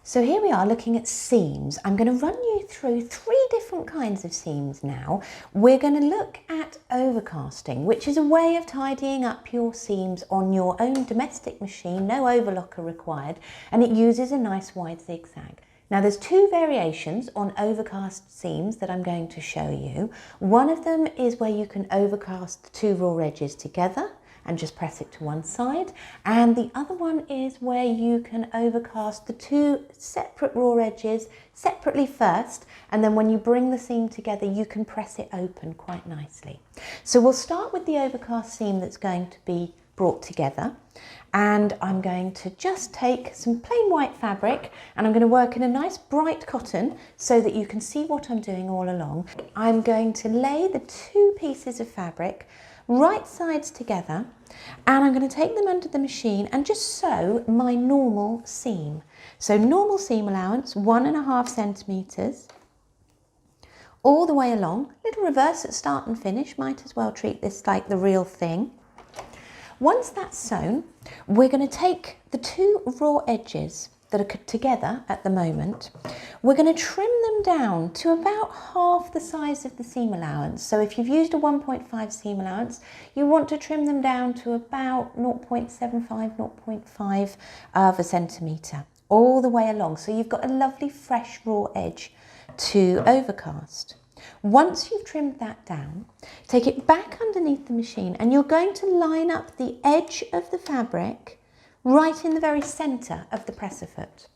So here we are looking at seams. I'm going to run you through 3 different kinds of seams now. We're going to look at overcasting, which is a way of tidying up your seams on your own domestic machine, no overlocker required, and it uses a nice wide zigzag. Now there's 2 variations on overcast seams that I'm going to show you. One of them is where you can overcast the 2 raw edges together and just press it to one side, and the other one is where you can overcast the 2 separate raw edges separately first, and then when you bring the seam together you can press it open quite nicely. So we'll start with the overcast seam that's going to be brought together, and I'm going to just take some plain white fabric and I'm going to work in a nice bright cotton so that you can see what I'm doing all along. I'm going to lay the 2 pieces of fabric right sides together, and I'm going to take them under the machine and just sew my normal seam. So normal seam allowance, 1.5 centimetres all the way along. Little reverse at start and finish, might as well treat this like the real thing. Once that's sewn, we're going to take the 2 raw edges that are together at the moment. We're going to trim them down to about half the size of the seam allowance. So if you've used a 1.5 seam allowance, you want to trim them down to about 0.75, 0.5 of a centimetre all the way along. So you've got a lovely fresh raw edge to overcast. Once you've trimmed that down, take it back underneath the machine and you're going to line up the edge of the fabric right in the very centre of the presser foot.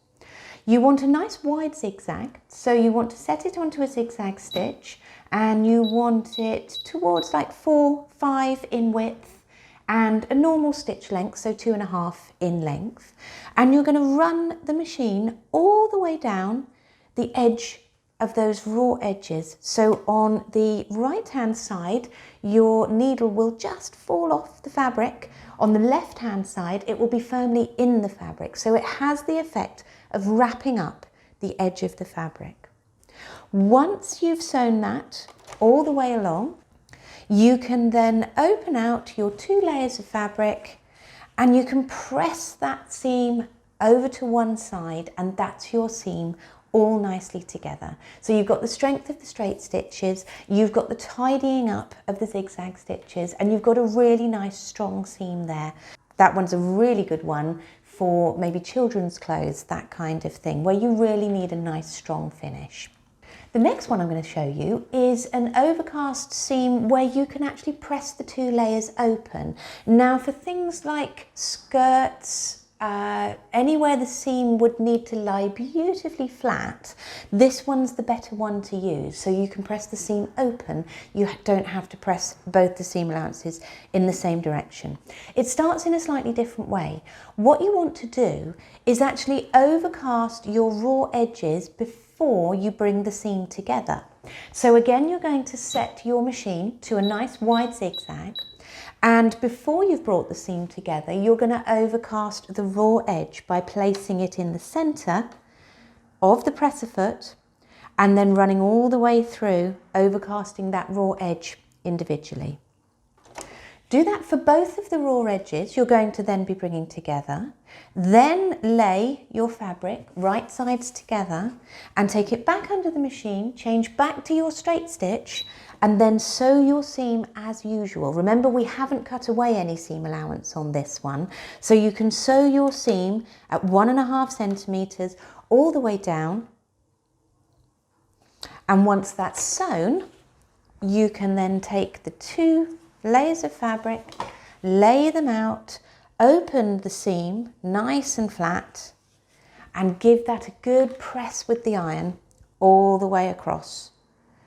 You want a nice wide zigzag, so you want to set it onto a zigzag stitch and you want it towards like 4-5 in width and a normal stitch length, so 2.5 in length. And you're going to run the machine all the way down the edge of those raw edges. So on the right hand side, your needle will just fall off the fabric. On the left hand side, it will be firmly in the fabric. So it has the effect of wrapping up the edge of the fabric. Once you've sewn that all the way along, you can then open out your 2 layers of fabric and you can press that seam over to one side, and that's your seam all nicely together. So you've got the strength of the straight stitches, you've got the tidying up of the zigzag stitches, and you've got a really nice strong seam there. That one's a really good one for maybe children's clothes, that kind of thing, where you really need a nice strong finish. The next one I'm going to show you is an overcast seam where you can actually press the 2 layers open. Now for things like skirts, anywhere the seam would need to lie beautifully flat, this one's the better one to use. So you can press the seam open, you don't have to press both the seam allowances in the same direction. It starts in a slightly different way. What you want to do is actually overcast your raw edges before you bring the seam together. So again, you're going to set your machine to a nice wide zigzag, and before you've brought the seam together, you're going to overcast the raw edge by placing it in the centre of the presser foot and then running all the way through, overcasting that raw edge individually. Do that for both of the raw edges you're going to then be bringing together. Then lay your fabric right sides together and take it back under the machine, change back to your straight stitch, and then sew your seam as usual. Remember, we haven't cut away any seam allowance on this one, so you can sew your seam at 1.5 centimetres all the way down. And once that's sewn, you can then take the 2 layers of fabric, lay them out, open the seam nice and flat, and give that a good press with the iron all the way across.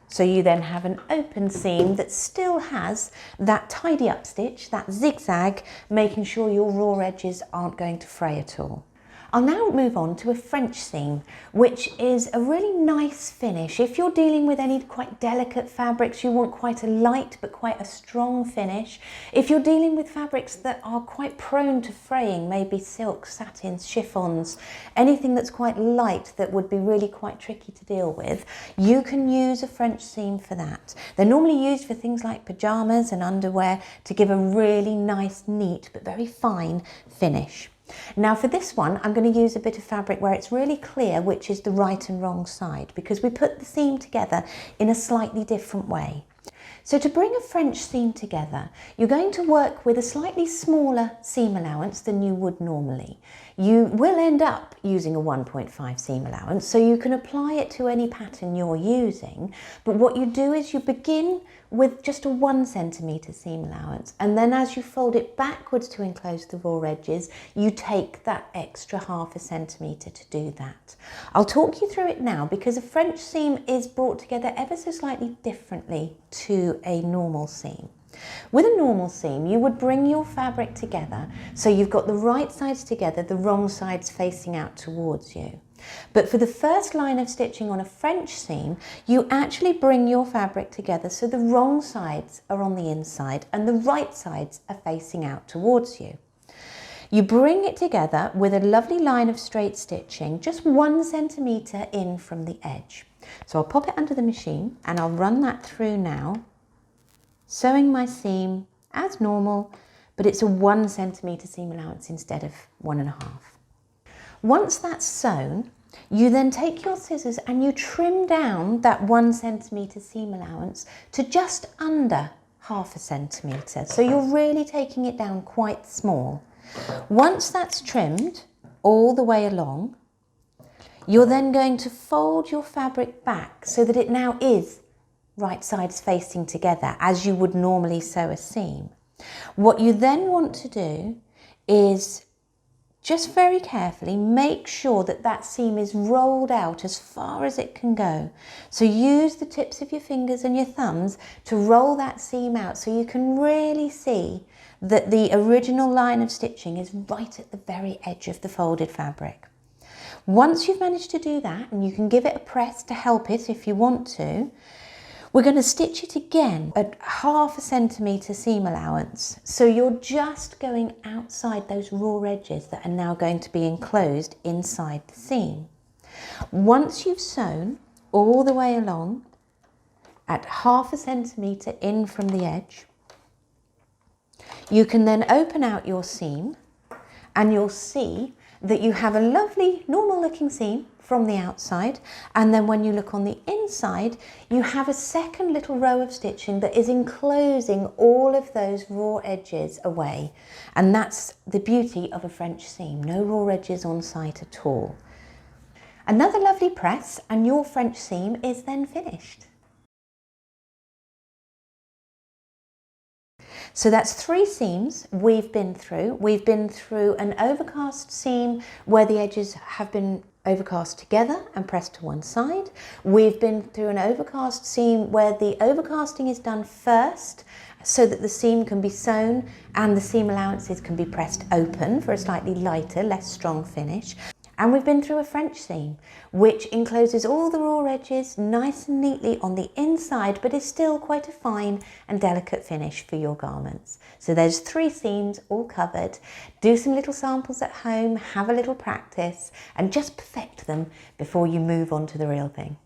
So you then have an open seam that still has that tidy up stitch, that zigzag, making sure your raw edges aren't going to fray at all. I'll now move on to a French seam, which is a really nice finish. If you're dealing with any quite delicate fabrics, you want quite a light but quite a strong finish. If you're dealing with fabrics that are quite prone to fraying, maybe silks, satins, chiffons, anything that's quite light that would be really quite tricky to deal with, you can use a French seam for that. They're normally used for things like pyjamas and underwear to give a really nice, neat but very fine finish. Now for this one, I'm going to use a bit of fabric where it's really clear which is the right and wrong side, because we put the seam together in a slightly different way. So to bring a French seam together, you're going to work with a slightly smaller seam allowance than you would normally. You will end up using a 1.5 seam allowance, so you can apply it to any pattern you're using. But what you do is you begin with just a 1 centimetre seam allowance, and then as you fold it backwards to enclose the raw edges, you take that extra 0.5 centimetre to do that. I'll talk you through it now, because a French seam is brought together ever so slightly differently to a normal seam. With a normal seam, you would bring your fabric together so you've got the right sides together, the wrong sides facing out towards you. But for the first line of stitching on a French seam, you actually bring your fabric together so the wrong sides are on the inside and the right sides are facing out towards you. You bring it together with a lovely line of straight stitching, just 1 centimetre in from the edge. So I'll pop it under the machine and I'll run that through now, sewing my seam as normal, but it's a 1 centimetre seam allowance instead of 1.5. Once that's sewn, you then take your scissors and you trim down that 1 centimetre seam allowance to just under 0.5 centimetre. So you're really taking it down quite small. Once that's trimmed all the way along, you're then going to fold your fabric back so that it now is right sides facing together as you would normally sew a seam. What you then want to do is just very carefully make sure that that seam is rolled out as far as it can go. So use the tips of your fingers and your thumbs to roll that seam out so you can really see that the original line of stitching is right at the very edge of the folded fabric. Once you've managed to do that, and you can give it a press to help it if you want to, we're going to stitch it again at 0.5 centimetre seam allowance. So you're just going outside those raw edges that are now going to be enclosed inside the seam. Once you've sewn all the way along at 0.5 centimetre in from the edge, you can then open out your seam and you'll see that you have a lovely normal looking seam from the outside, and then when you look on the inside you have a second little row of stitching that is enclosing all of those raw edges away, and that's the beauty of a French seam, no raw edges on site at all. Another lovely press and your French seam is then finished. So that's 3 seams we've been through. We've been through an overcast seam where the edges have been overcast together and pressed to one side. We've been through an overcast seam where the overcasting is done first so that the seam can be sewn and the seam allowances can be pressed open for a slightly lighter, less strong finish. And we've been through a French seam, which encloses all the raw edges nice and neatly on the inside, but is still quite a fine and delicate finish for your garments. So there's 3 seams all covered. Do some little samples at home, have a little practice, and just perfect them before you move on to the real thing.